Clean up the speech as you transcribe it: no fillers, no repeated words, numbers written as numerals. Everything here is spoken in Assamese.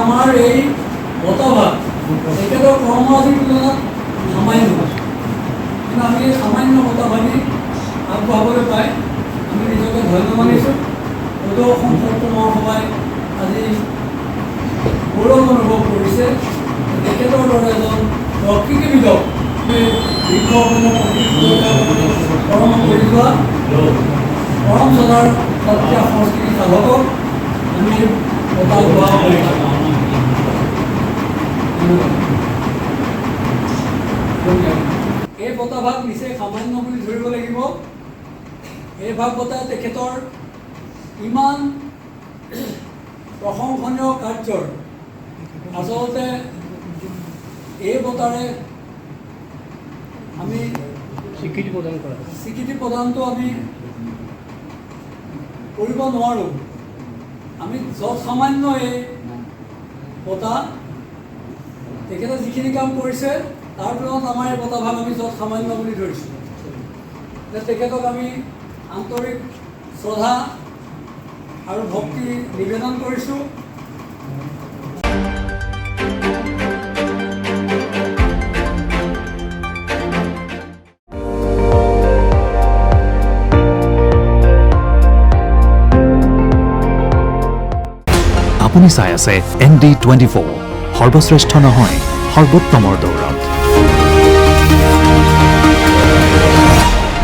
আমাৰ এই বঁটাভাগ তেখেতৰ কৰ্মৰাজিৰ তুলনাত সামান্য, কিন্তু আমি এই সামান্য বঁটাভাগি আগবঢ়াবলৈ পাই আমি নিজকে ধন্য মানিছোঁ। সদৌ অসম সত্ৰ মহাসভাই আজি গৌৰৱ অনুভৱ কৰিছে তেখেতৰ দৰে এজন প্ৰকৃতিবিদক বৃক্ষসমূহ কৰ্ম কৰি যোৱা পৰম চলাৰ সত্ৰীয়া সংস্কৃতি সাধকক আমি বঁটা লোৱা এই বঁটাভাগ নিচেই সামান্য বুলি ধৰিব লাগিব। এই ভাগ বঁটাই তেখেতৰ ইমান প্ৰশংসনীয় কাৰ্যৰ আচলতে এই বঁটাৰে আমি স্বীকৃতি প্ৰদানটো আমি কৰিব নোৱাৰোঁ। আমি য'ত সামান্য এই বঁটা তেখেতে যিখিনি কাম কৰিছে তাৰ তুলনাত আমাৰ এই বঁটাভাগ আমি য'ত সামান্য বুলি ধৰিছোঁ। তেখেতক আমি আন্তৰিক শ্ৰদ্ধা আৰু ভক্তি নিবেদন কৰিছোঁ। আপুনি চাই আছে ND24, সৰ্বশ্ৰেষ্ঠ নহয় সৰ্বোত্তমৰ দৌৰত।